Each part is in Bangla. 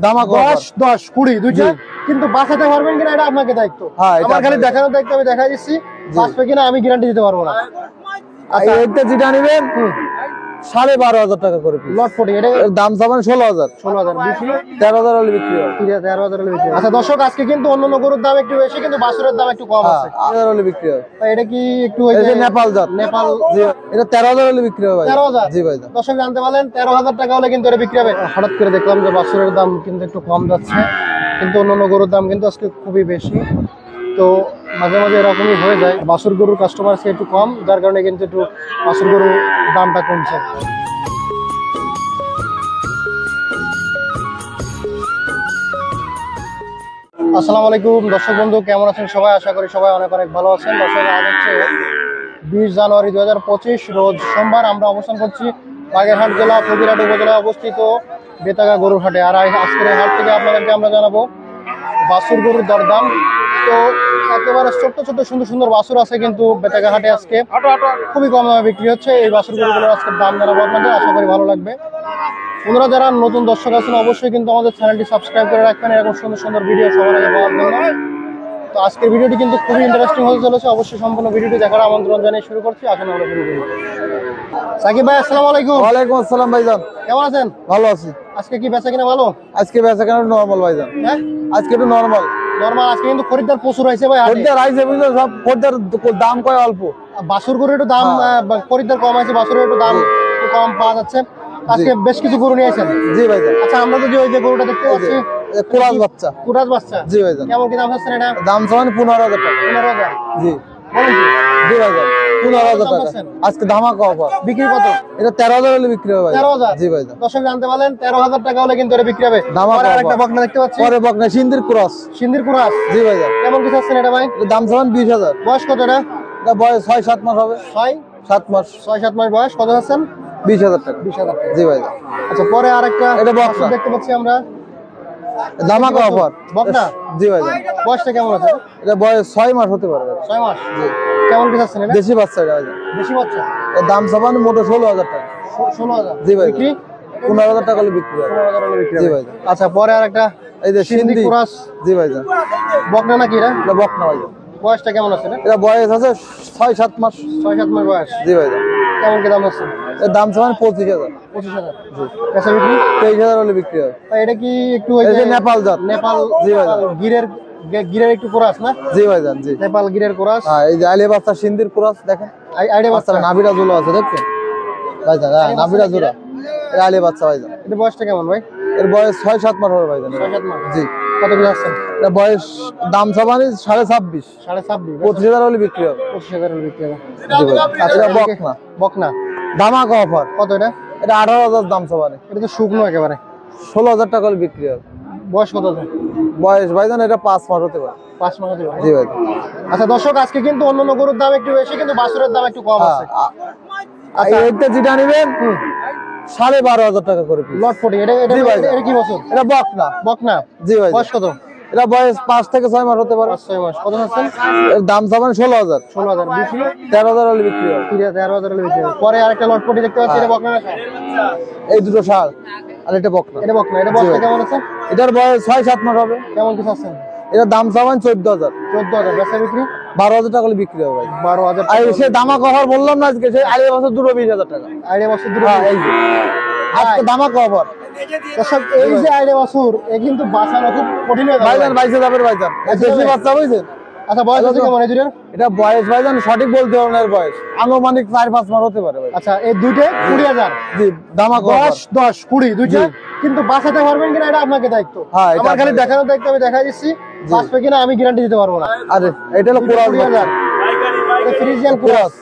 দামা 10 10 20 দুইটা, কিন্তু বাঁচাতে পারবেন কিনা এটা আপনাকে দায়িত্ব। আমার খালি দেখানোর দায়িত্ব, আমি দেখাই দিচ্ছি, বাঁচবে কিনা আমি গ্যারান্টি দিতে পারবো না। আচ্ছা এইটা যেটা নেবেন 12,500 টাকা করে লট 40, এটা দাম চাবেন 16,000 বিক্রি 13,000 হলে বিক্রি হবে। 13,000 হলে বিক্রি। আচ্ছা দর্শক, আজকে কিন্তু অন্যান্য গরুর দাম একটু বেশি, কিন্তু বাছুরের দাম একটু কম আছে। 13,000 হলে বিক্রি হবে। এটা কি একটু এই যে নেপাল জাত, নেপাল, এটা 13,000 হলে বিক্রি হবে। 13,000? জি ভাই। দর্শক জানতে পারলেন 13,000 টাকা হলে কিন্তু এটা বিক্রি হবে। হঠাৎ করে দেখলাম যে বাছুরের দাম কিন্তু একটু কম যাচ্ছে, কিন্তু অন্যান্য গরুর দাম কিন্তু আজকে খুবই বেশি। তো মাঝে মাঝে এরকমই হয়ে যায়, বাছুর গরুর কাস্টমার আজকে একটু কম, যার কারণে কিন্তু একটু বাছুর গরুর দামটা কমছে। আসসালামু আলাইকুম দর্শক বন্ধু, কেমন আছেন সবাই? আশা করি সবাই অনেক অনেক ভালো আছেন। দর্শক, আজ হচ্ছে 20 জানুয়ারি 2025 রোজ সোমবার। আমরা অবস্থান করছি বাগেরহাট জেলা ফকিরহাট উপজেলায় অবস্থিত বেতাগা গরুর হাটে। আর আজকের এই হাট থেকে আপনাদেরকে আমরা জানাবো বাছুর গরুর দরদাম। তো একেবারে ছোট্ট ছোট্ট সুন্দর সুন্দর বাছুর আছে কিন্তু বেতাগা হাটে আজকে খুবই কম দামে বিক্রি হচ্ছে। এই বাছুর গরুগুলোর আজকে দাম জানাবো আপনাদের, আশা করি ভালো লাগবে। বন্ধুরা, যারা নতুন দর্শক আছেন অবশ্যই কিন্তু আমাদের চ্যানেলটি সাবস্ক্রাইব করে রাখবেন এরকম সুন্দর সুন্দর ভিডিও সবার আগে পাওয়ার জন্য। তো আজকের ভিডিওটি কিন্তু খুবই ইন্টারেস্টিং হতে চলেছে, অবশ্যই সম্পূর্ণ ভিডিওটি দেখার আমন্ত্রণ জানিয়ে শুরু করছি। আসুন আমরা শুরু করি। সাকিব ভাই, আসসালামু আলাইকুম। ওয়ালাইকুম আসসালাম ভাইজান, কেমন আছেন? ভালো আছি। আজকে কি বেচা কিনা ভালো? আজকে বেচা কেন নরমাল ভাইজান। হ্যাঁ, আজকে একটু নরমাল। আজকে কিন্তু খরিদ্দার প্রচুর হয়েছে ভাই। খরিদ্দার আইছে বুঝছো, সব খরিদ্দার দাম কয় অল্প। বাছুর গরুর একটু দাম, খরিদ্দার কম আছে, বাছুরের একটু দাম একটু কম পাওয়া যাচ্ছে। আজকে বেশ কিছু গরু নিয়ে আসেন। জি ভাইজান। আচ্ছা, আমরা যদি ওই যে গরুটা দেখতে পাচ্ছি, কুরাজ বাচ্চা। কুরাজ বাচ্চা। জি ভাইজান। কেমন কি দাম হচ্ছেন এটা? দাম চাবেন 15,000 টাকা। 15,000? জি বলেন কি? জি ভাইজান, 15,000 টাকা আজকে ধামাকা অফার। বিক্রি কত? এটা 13,000 হলে বিক্রি হবে। 13,000? জি ভাইজান। দর্শক জানতে পারলেন 13,000 টাকা হলে কিন্তু এটা বিক্রি হবে। ধামাকা আর একটা অফার। বকনা দেখতে পাচ্ছি, পরে বকনা সিন্দির ক্রস। সিন্দির কুরাস। জি ভাইজান। কেমন কি চাচ্ছেন এটা ভাই? এর দাম চাবেন 20,000। বয়স কত এটা? এটা বয়স 6-7 মাস হবে। 7 মাস। 6-7 মাস বয়স। কত চাচ্ছেন? 20,000 টাকা। 20,000 টাকা। জি ভাইজান। আচ্ছা, পরে আরেকটা এটা বকনা দেখতে পাচ্ছি আমরা, ধামাকা অফার। বকনা? জি ভাইজান। বয়সটা কেমন আছে? এটা বয়স 6 মাস হতে পারে। 6 মাস? জি। কেমন কি চাচ্ছেন এটা? দেশি বাচ্চা এটা ভাইজান। বেশি বাচ্চা? এর দাম চাবেন মোটে 16,000 টাকা। 16,000? জি ভাই। বিক্রি 15,000 টাকা হলে বিক্রি হবে। 15,000 হলে বিক্রি জি হবে। ভাইজান। আচ্ছা, পরে আরেকটা এই যে সিন্ধি সিন্ধি কুরাস। জি ভাইজান। বকনা নাকি এটা? এটা বকনা ভাইজান। বয়সটা কেমন আছে এটা? এটা বয়স আছে 6-7 মাস। 6-7 মাস বয়স। জি ভাইজান। কেমন কি দাম আছে? এর দাম চাবেন 25,000। 25,000? জি। বেচা বিক্রি 23,000 হলে বিক্রি হবে। এটা কি একটু এই যে নেপাল জাত। নেপাল জি ভাইজান। গিরের একটু কোরাস না? জি ভাইজান। জি। নেপাল গিরের কোরাস। হ্যাঁ, এই যে আইলে বাচ্চা সিন্দির ক্রস দেখেন। আইডিয়া বাচ্চা। বাচ্চা নাভিটা জোড়া আছে দেখছেন ভাইজান। হ্যাঁ, নাভিটা জোড়া। এটা আইলে বাচ্চা ভাইজান। এটা বয়সটা কেমন ভাই? এর বয়স 6-7 মাস হবে ভাইজান। 6-7 মাস? জি। কত কি আছে? এটা বয়স দাম চাবানি 26.5। 26.5? 25,000 হলে বিক্রি হবে। 25,000 হলে বিক্রি হবে। জি ভাই। আচ্ছা, এটা বকনা। বকনা ধামাকা অফার। কত এটা? এটা 18,000 দাম চাবানি। এটা তো শুকনো একেবারে। 16,000 টাকা হলে বিক্রি হবে। বয়স কত আছে? বয়স ভাইজান এটা 5 মাস হতে পারে। 5 মাস হতে পারে? জি ভাই। আচ্ছা দর্শক, আজকে কিন্তু অন্যান্য গরুর দাম একটু বেশি, কিন্তু বাছুরের দাম একটু কম আছে। আচ্ছা, এইটা যেটা নেবেন 12,500 টাকা করে পিস। লট 40? এটা জি ভাই। এটা কি বছর? এটা বকনা। বকনা? জি ভাই। বয়স কত? এটা বয়স 5 থেকে 6 মাস হতে পারে। 5-6 মাস। কত আছেন? এর দাম চাবেন 16,000। 16,000? বিক্রি 13,000 হলে বিক্রি হবে। 13,000 হলে বিক্রি হবে। পরে আরেকটা লট 40 দেখতে পাচ্ছি, এটা বকনা না? এই দুটো ষাঁড় আর এটা বকনা। এটা বকনা। এটা বয়সটা কেমন আছে? এটার বয়স 6-7 মাস হবে। কেমন কিছু আছেন? এটার দাম চাবেন 14,000। 14,000? বেচা বিক্রি 12,000 টাকা হলে বিক্রি হবে ভাই। 12,000 আর টাকা? সে দামাকা অফার বললাম না আজকে, সেই আগে বছর দুটো 20,000 টাকা। আইডিয়া বাছুর দুটো? হ্যাঁ, এই যে আজকে দামাকা অফার। দর্শক, এই যে আইডিয়া বাছুর, এ কিন্তু বাঁচানো খুব কঠিন হয়ে যাবে ভাইজান 22 যাবে ভাইজান। এই দেশি বাচ্চা বুঝছেন? আচ্ছা, বয়স আছে কেমন এই দুটোর? এটা বয়স ভাইজান সঠিক বলতে হবে না, এর বয়স আনুমানিক 4-5 মাস হতে পারে ভাই। আচ্ছা, এই দুইটা 20,000? জি, দামাকা অফার। 10 20 দুইটা, জি। কিন্তু বাঁচাতে পারবেন কিনা এটা আপনাকে দায়িত্ব। হ্যাঁ, এটা আমার খালি আপনাকে দেখানোর দায়িত্ব, আমি দেখাই দিচ্ছি, বাঁচবে কিনা আমি গ্যারান্টি দিতে পারবো না। আরে এটা হলো পুরো 20,000? এটা ফ্রিজিয়ান ক্রস,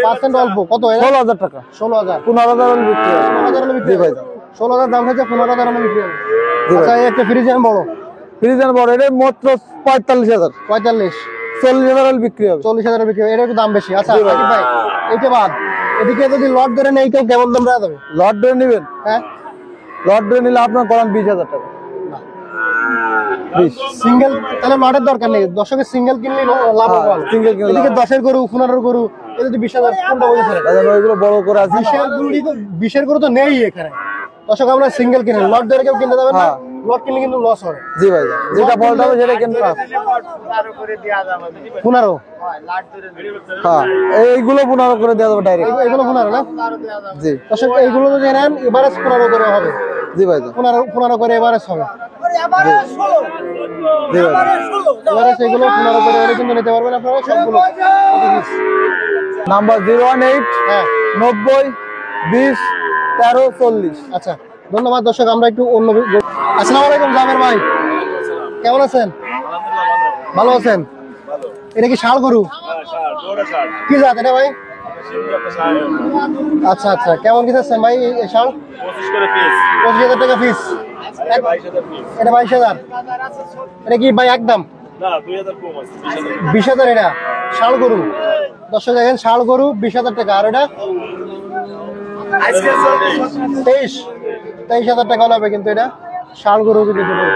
পার্সেন্ট অল্প। কত এটা? 16,000 টাকা। 16,000? 15,000 হলে বিক্রি হবে। 15,000 হলে বিক্রি জি হবে? ভাইজান। 16,000 দাম হচ্ছে, 15,000 হলে বিক্রি হবে। জি ভাই। আচ্ছা, এই একটা ফ্রিজিয়ান বড়, ফ্রিজের বড় এটা মাত্র 45,000। 45? 40,000 হলে বিক্রি হবে। 40,000 বিক্রি হবে? এটা একটু দাম বেশি। আচ্ছা জি ভাই। সাকিব ভাই, এইটা বাদ, এদিকে যদি লট ধরে নেই কেউ, কেমন দাম রাখা যাবে? লট ধরে নেবেন? হ্যাঁ, লট ধরে নিলে আপনার করান 20,000 টাকা। 20 সিঙ্গেল? তাহলে লটের দরকার নেই, দর্শকের সিঙ্গেল কিনলে লাভ হবে। হ্যাঁ, single কিনলে এদিকে লাভ। 10-এর গরু, 15-এর গরু, এটা যদি 20,000, কোনটা বলছেন? দাদা ওইগুলো বড় করে আছে। 20-এর গরু তো 20-এর গরু তো নেই এখানে। দর্শক, আমরা সিঙ্গেল কিনেন, লট ধরে কেউ কিনতে যাবেন না। হ্যাঁ, লট কিনলে কিন্তু লস হয়। জি ভাইজান, যেটা ফল্ট হবে সেটা কিন্তু 15। হ্যাঁ, এইগুলো 15 করে দেওয়া যাবে ডাইরেক্ট। এগুলো 15 না? জি দর্শক এইগুলো যদি নেন এভারেজ 15 করে হবে। জি ভাইজান, 15 করে এভারেজ হবে। জি ভাইজান। এভারেজ এগুলো 15 করে হলে কিন্তু নিতে পারবেন আপনারা সবগুলো। নাম্বার 018 হ্যাঁ 90 20 13 40। আচ্ছা, ধন্যবাদ দর্শক। আমরা একটু অন্য আসসালামু আলাইকুম জামের ভাই, কেমন আছেন? ভালো আছেন? এটা কি ষাঁড় গরু? কি জাত এটা ভাই? আচ্ছা আচ্ছা, কেমন কি চাচ্ছেন ভাই এই ষাঁড়? 25,000 টাকা পিস। এটা 22,000। এটা কি ভাই একদম 20,000? এটা ষাঁড় গরু দর্শক দেখেন, ষাঁড় গরু 20,000 টাকা। আর এটা 23,000 টাকা হবে কিন্তু এটা ষাঁড় গরু কিন্তু দুটো।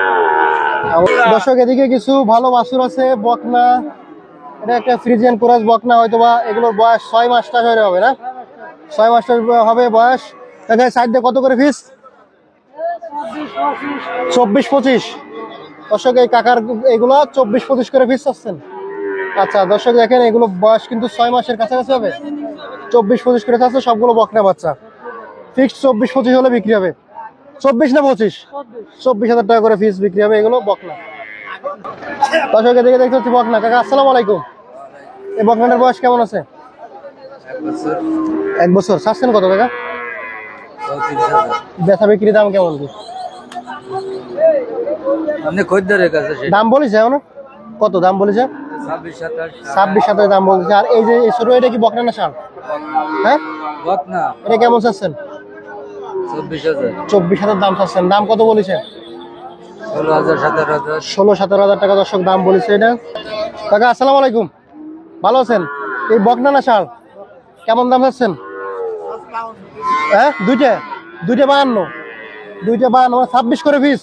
দর্শক এদিকে কিছু ভালো বাছুর আছে, বকনা। এটা একটা ফ্রিজিয়ান ক্রস বকনা, হয়তো বা এগুলোর বয়স 6 মাসটা হয়ে হবে না, 6 মাসটা হবে বয়স। দেখেন সাইডে কত করে পিস? 24-25। দর্শক এই কাকার এগুলো 24-25 করে পিস চাচ্ছেন। আচ্ছা দর্শক দেখেন, এগুলো বয়স কিন্তু 6 মাসের কাছাকাছি হবে। 24-25 করে চাচ্ছে, সবগুলো বকনা বাচ্চা। ফিক্সড 24-25 হলে বিক্রি হবে। 24 না 25? 24,000 টাকা করে পিস বিক্রি হবে এগুলো বকনা। দর্শক এদিকে দেখতে হচ্ছে বকনা। কাকা আসসালামু আলাইকুম, এই বকনাটার বয়স কেমন আছে? 1 বছর। চাচ্ছেন কত কাকা? বেচা বিক্রি দাম কেমন কি? দাম বলেছে এখনো? কত দাম বলেছে? 26-27 দাম বলছে। আর এই যে ছোট, এটা কি বকনা না ষাঁড়? হ্যাঁ বকনা। এটা কেমন চাচ্ছেন? 24,000 দাম চাচ্ছেন। দাম কত বলেছে? 16-17,000 টাকা দর্শক দাম বলেছে এটা। কাকা আসসালামু আলাইকুম, ভালো আছেন? এই বকনা না ষাঁড়, কেমন দাম চাচ্ছেন? হ্যাঁ দুইটা 52। 26 করে পিস।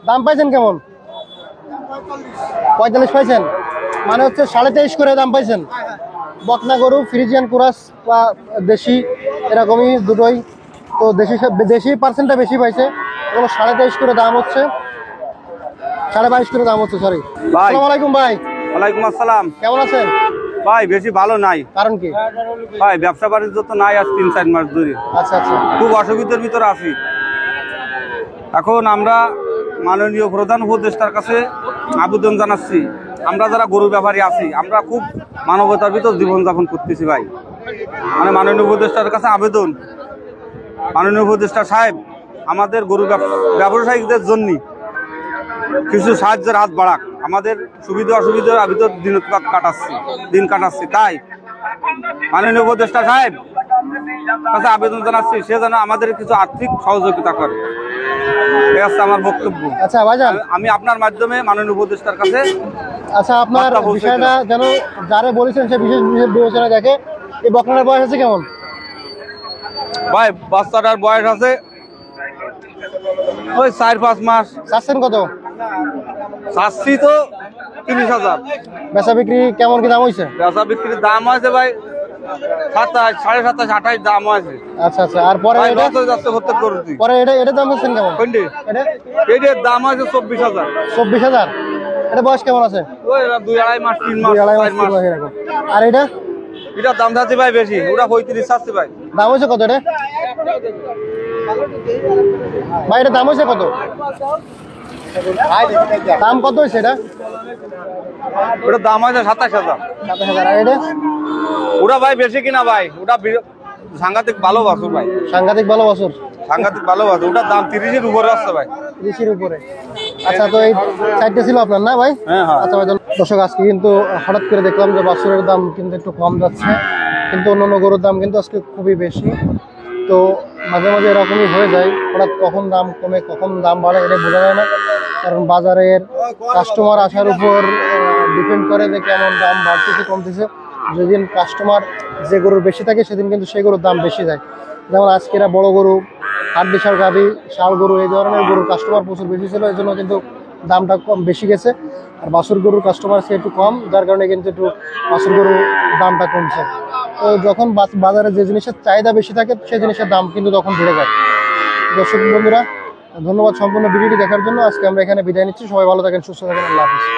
দাম পাইছেন কেমন? 45 পাইছেন, মানে হচ্ছে 23.5 করে দাম পাইছেন। বকনা গরু ফ্রিজিয়ান ক্রস বা দেশি এরকমই দুটোই। তো দেশি পার্সেন্টটা বেশি পাইছে। এগুলো 23.5 করে দাম হচ্ছে, 22.5 করে দাম হচ্ছে। সরি। আসসালামু আলাইকুম ভাই। ওয়ালাইকুম আসসালাম। কেমন আছেন ভাই বেশি ভালো নাই। কারণ কি? ভাই ব্যবসা বাণিজ্য তো নাই আজ 3-4 মাস ধরে। আচ্ছা আচ্ছা, খুব অসুবিধার ভিতরে আছি। এখন আমরা মাননীয় প্রধান উপদেষ্টার কাছে আবেদন জানাচ্ছি, আমরা যারা গরু ব্যাপারী আছি আমরা খুব মানবতার ভিতর জীবনযাপন করতেছি ভাই। মানে মাননীয় উপদেষ্টার কাছে আবেদন, মাননীয় উপদেষ্টা সাহেব আমাদের গরু ব্যবসায়ীদের জন্য কিছু সাহায্যের হাত বাড়াক। আমাদের সুবিধা অসুবিধার ভিতর দিন কাটাচ্ছি। তাই মাননীয় উপদেষ্টা সাহেব কাছে আবেদন জানাচ্ছি, সে যেন আমাদের কিছু আর্থিক সহযোগিতা করে। এই হচ্ছে আমার বক্তব্য। আচ্ছা ভাইজান, আমি আপনার মাধ্যমে মাননীয় উপদেষ্টার কাছে আচ্ছা আপনার বিষয়টা যেন যারা বলেছেন সে বিশেষ বিবেচনা দেখে। এই বকনার বয়স আছে কেমন? ভাই বাচ্চাটার বয়স আছে ওই 4-5 মাস। চাচ্ছেন কত? চাচ্ছি তো 30,000। বেচা বিক্রি কেমন কি দাম হয়েছে? বেচা বিক্রির দাম আছে ভাই 27, 27.5, 28 দাম আছে। আচ্ছা আচ্ছা, আর পরে ভাই এটা যাচ্ছে করতে করছি। পরে এটা দাম চাচ্ছেন কেমন? কোনটি? এটা এটার দাম আছে 24,000। 24,000। এটা বয়স কেমন আছে? ওই 2-2.5 মাস, 3 মাস, 2-2.5 4 মাস। মাস এরকম। আর এটা এটার দাম চাচ্ছি ভাই বেশি, ওটা 35 চাচ্ছি ভাই। দাম হয়েছে কত? এটা ভাই এটা দাম হয়েছে কত? দাম কত হয়েছে এটা? ওটার দাম আছে 27,000। 27,000। আর এটা ওটা ভাই বেশি কিনা ভাই, ওটা সাংঘাতিক ভালো বাছুর ভাই, সাংঘাতিক ভালো বছর, সাংঘাতিক ভালো বাছুর। ওটার দাম 30-এর উপরে আসছে ভাই। 30-এর উপরে। আচ্ছা, তো এই সাইডটা ছিল আপনার না ভাই? হ্যাঁ হ্যাঁ। আচ্ছা ভাই, দর্শক আজকে কিন্তু হঠাৎ করে দেখলাম যে বাছুরের দাম কিন্তু একটু কম যাচ্ছে, কিন্তু অন্যান্য গরুর দাম কিন্তু আজকে খুবই বেশি। তো মাঝে মাঝে এরকমই হয়ে যায়, হঠাৎ কখন দাম কমে কখন দাম বাড়ে এটা বোঝা যায় না। কারণ বাজারের কাস্টমার আসার উপর ডিপেন্ড করে যে কেমন দাম বাড়তেছে কমতেছে। যেদিন কাস্টমার যে গরুর বেশি থাকে সেদিন কিন্তু সেই গরুর দাম বেশি যায়। যেমন আজকে এরা বড় গরু, হাট বিশাল গাভী, ষাঁড় গরু, এই ধরনের গরুর কাস্টমার প্রচুর বেশি ছিল, এই জন্য কিন্তু দামটা কম বেশি গেছে। আর বাছুর গরুর কাস্টমার সে একটু কম, যার কারণে কিন্তু একটু বাছুর গরুর দামটা কমছে। তো যখন বাজারে যে জিনিসের চাহিদা বেশি থাকে সেই জিনিসের দাম কিন্তু তখন বেড়ে যায়। দর্শক বন্ধুরা, ধন্যবাদ সম্পূর্ণ ভিডিওটি দেখার জন্য। আজকে আমরা এখানে বিদায় নিচ্ছি। সবাই ভালো থাকেন, সুস্থ থাকেন, আল্লাহ হাফেজ।